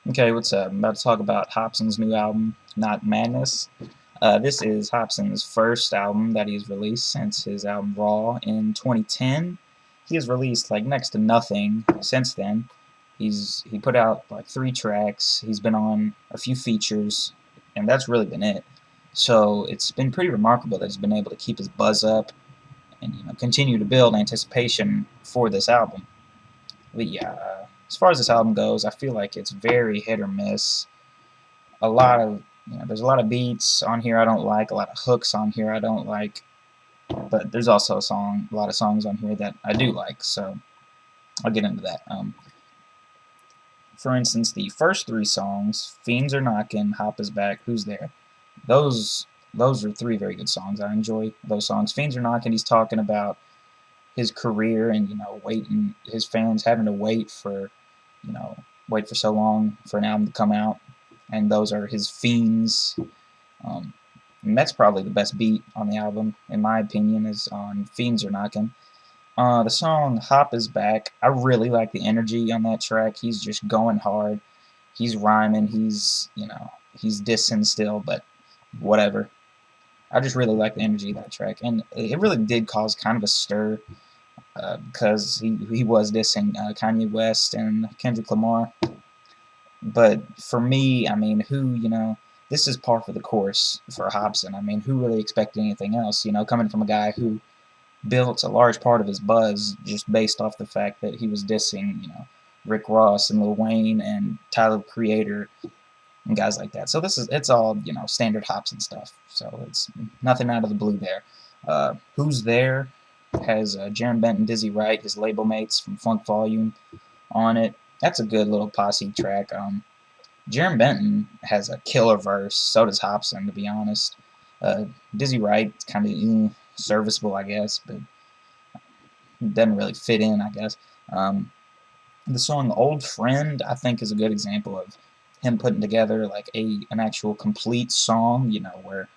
Okay, what's up? I'm about to talk about Hopsin's new album, Not Madness. This is Hopsin's first album that he's released since his album Raw in 2010. He has released like next to nothing since then. He put out like 3 tracks. He's been on a few features, and that's really been it. So it's been pretty remarkable that he's been able to keep his buzz up and continue to build anticipation for this album. But yeah, as far as this album goes, I feel like it's very hit or miss. A lot of there's a lot of beats on here I don't like, a lot of hooks on here I don't like, but there's also a lot of songs on here that I do like. So I'll get into that. For instance, the first 3 songs, "Fiends Are Knockin'," "Hop Is Back," "Who's There," those those are 3 very good songs. I enjoy those songs. "Fiends Are Knockin'," he's talking about his career and waiting, his fans having to you know wait for so long for an album to come out, and those are his fiends. Um, and that's probably the best beat on the album, in my opinion, is on "Fiends Are Knockin'." The song "Hop Is Back," I really like the energy on that track. He's just going hard. He's rhyming. He's dissing still, but whatever. I just really like the energy of that track, and it really did cause kind of a stir because he was dissing Kanye West and Kendrick Lamar. But for me, I mean, this is par for the course for Hopsin. I mean, who really expected anything else? Coming from a guy who built a large part of his buzz just based off the fact that he was dissing, Rick Ross and Lil Wayne and Tyler the Creator and guys like that. So it's all standard Hopsin stuff. So it's nothing out of the blue there. Who's There has Jerem Benton, Dizzy Wright, his label mates from Funk Volume on it. That's a good little posse track. Jerem Benton has a killer verse. So does Hopsin, to be honest. Dizzy Wright's kind of serviceable, I guess, but doesn't really fit in, I guess. The song "Old Friend" I think is a good example of him putting together like an actual complete song. Where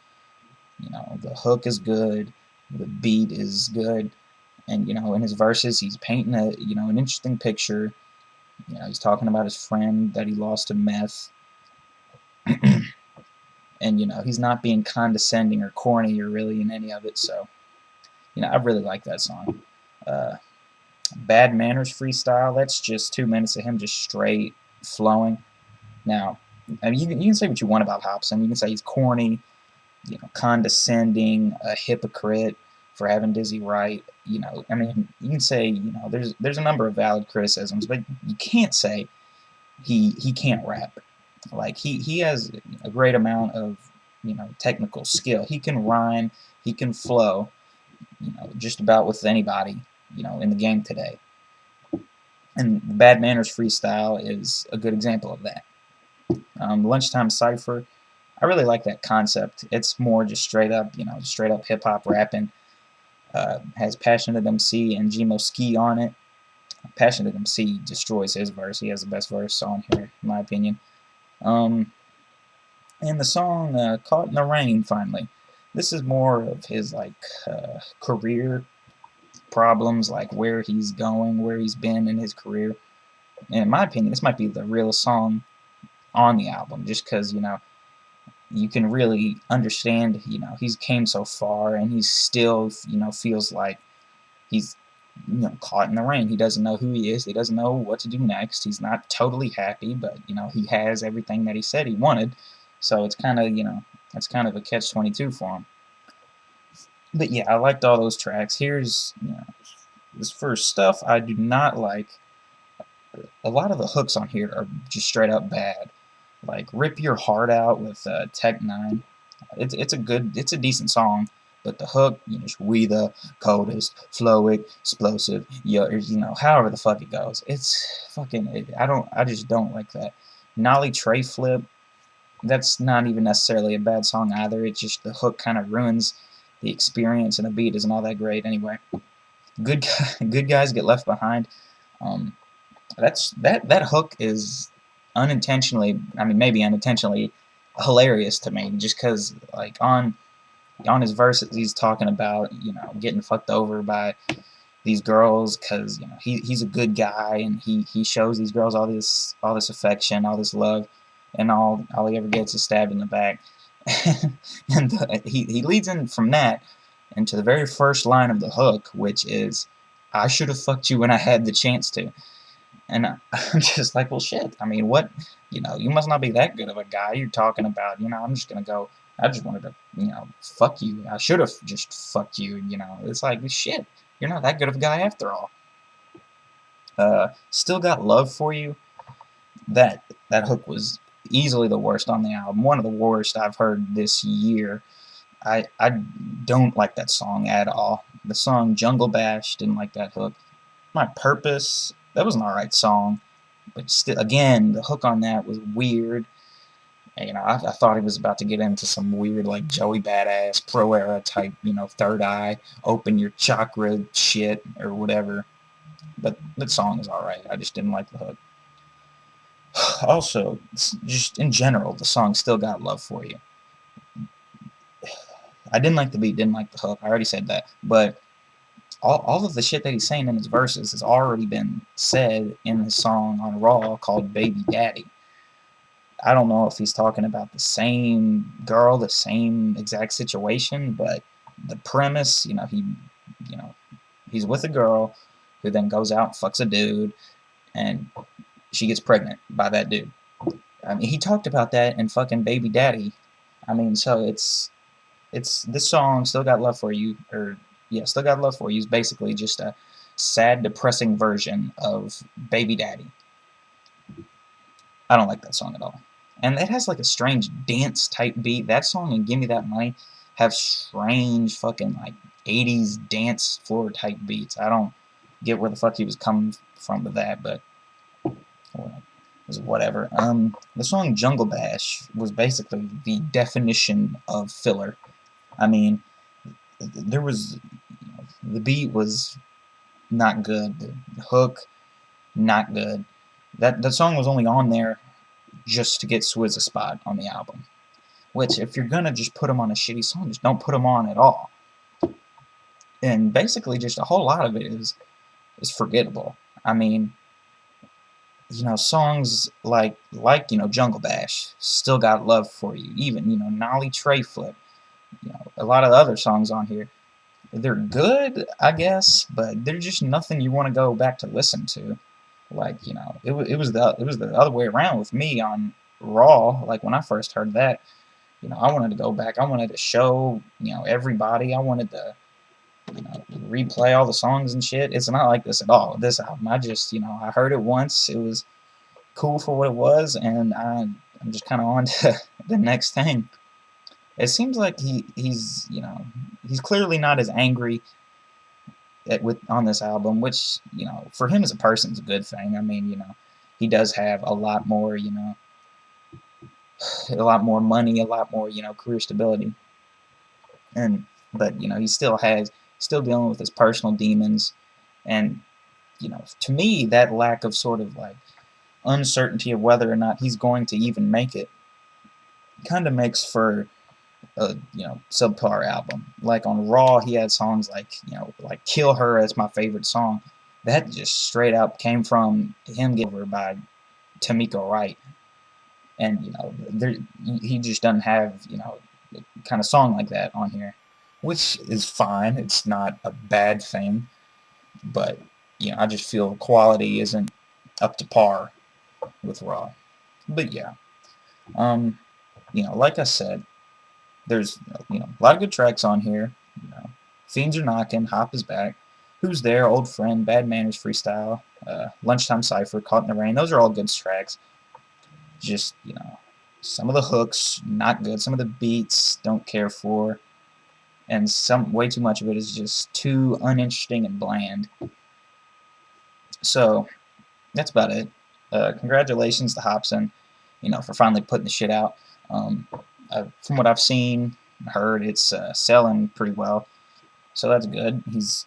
the hook is good, the beat is good, and in his verses he's painting an interesting picture. He's talking about his friend that he lost to meth, and he's not being condescending or corny or really in any of it. So I really like that song. Bad Manners Freestyle, that's just 2 minutes of him just straight flowing. Now, I mean, you can say what you want about Hopsin. You can say he's corny, condescending, a hypocrite for having Dizzy Wright. I mean, you can say there's a number of valid criticisms, but you can't say he can't rap. Like he has a great amount of technical skill. He can rhyme, he can flow, just about with anybody in the game today. And Bad Manners Freestyle is a good example of that. Lunchtime Cipher, I really like that concept. It's more just straight up hip hop rapping. Has Passionate MC and Gmo Ski on it. Passionate MC destroys his verse. He has the best verse on here, in my opinion. And the song "Caught in the Rain," finally. This is more of his career problems, like where he's going, where he's been in his career. And in my opinion, this might be the realest song on the album, just because you can really understand. He's came so far, and he's still feels like he's caught in the rain. He doesn't know who he is. He doesn't know what to do next. He's not totally happy, but he has everything that he said he wanted. So it's kind of it's kind of a catch-22 for him. But yeah, I liked all those tracks. Here's this first stuff I do not like. A lot of the hooks on here are just straight up bad. Like "Rip Your Heart Out" with Tech Nine. It's a decent song, but the hook, "We the coldest, flow explosive," however the fuck it goes. It's fucking. I just don't like that. "Nolly Tray Flip," that's not even necessarily a bad song either. It's just the hook kind of ruins the experience, and the beat isn't all that great anyway. Good Guys Get Left Behind. Um, that hook is unintentionally, I mean maybe unintentionally, hilarious to me, just because like on his verses he's talking about getting fucked over by these girls because he's a good guy, and he shows these girls all this affection, all this love, and all he ever gets is stabbed in the back. And he leads in from that into the very first line of the hook, which is, "I should have fucked you when I had the chance to." And I'm just like, well, shit. I mean, what? You must not be that good of a guy. You're talking about, I'm just gonna go. I just wanted to, fuck you. I should have just fucked you. It's like, shit. You're not that good of a guy after all. Still Got Love for You. That hook was easily the worst on the album. One of the worst I've heard this year. I don't like that song at all. The song Jungle Bash, didn't like that hook. My Purpose, that was an alright song, but still, again, the hook on that was weird. And, I thought he was about to get into some weird, like, Joey Badass, Pro Era type, third eye, open your chakra shit, or whatever. But that song is alright, I just didn't like the hook. Also, just in general, the song Still Got Love for You. I didn't like the beat, didn't like the hook, I already said that, but all of the shit that he's saying in his verses has already been said in his song on Raw called Baby Daddy. I don't know if he's talking about the same girl, the same exact situation, but the premise, he's with a girl who then goes out and fucks a dude, and she gets pregnant by that dude. I mean, he talked about that in fucking Baby Daddy. I mean, so it's this song, Still Got Love for You, or yeah, Still Got Love for You, is basically just a sad, depressing version of Baby Daddy. I don't like that song at all. And it has like a strange dance type beat. That song and Give Me That Money have strange fucking like 80s dance floor type beats. I don't get where the fuck he was coming from with that, but whatever. The song Jungle Bash was basically the definition of filler. I mean, there was, the beat was not good. The hook, not good. That song was only on there just to get Swizz a spot on the album. Which, if you're gonna just put him on a shitty song, just don't put him on at all. And basically, just a whole lot of it is forgettable. I mean, songs like Jungle Bash, Still Got Love for You, even Nolly Tray Flip, a lot of the other songs on here, they're good, I guess, but they're just nothing you want to go back to listen to. Like, it was the other way around with me on Raw. Like, when I first heard that, I wanted to go back. I wanted to show, everybody. I wanted to, replay all the songs and shit. It's not like this at all. This album, I just, I heard it once. It was cool for what it was, and I'm just kind of on to the next thing. It seems like he's clearly not as angry on this album, which, for him as a person is a good thing. I mean, he does have a lot more, a lot more money, a lot more, career stability. But, he still dealing with his personal demons. And, to me, that lack of sort of like uncertainty of whether or not he's going to even make it kind of makes for a subpar album. Like on Raw, he had songs like like Kill Her as my favorite song. That just straight up came from him getting over by Tamika Wright. And he just doesn't have kind of song like that on here, which is fine. It's not a bad thing, but I just feel quality isn't up to par with Raw. But yeah, like I said, there's a lot of good tracks on here. Fiends Are Knocking, Hop Is Back, Who's There, Old Friend, Bad Manners, Freestyle, Lunchtime Cypher, Caught in the Rain. Those are all good tracks. Just some of the hooks not good. Some of the beats don't care for, and way too much of it is just too uninteresting and bland. So that's about it. Congratulations to Hopsin, for finally putting the shit out. From what I've seen, heard, it's selling pretty well, so that's good. He's,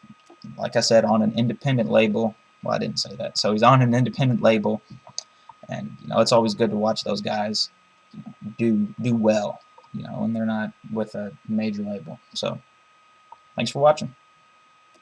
like I said, on an independent label. Well, I didn't say that. So he's on an independent label, and it's always good to watch those guys do well, when they're not with a major label. So thanks for watching.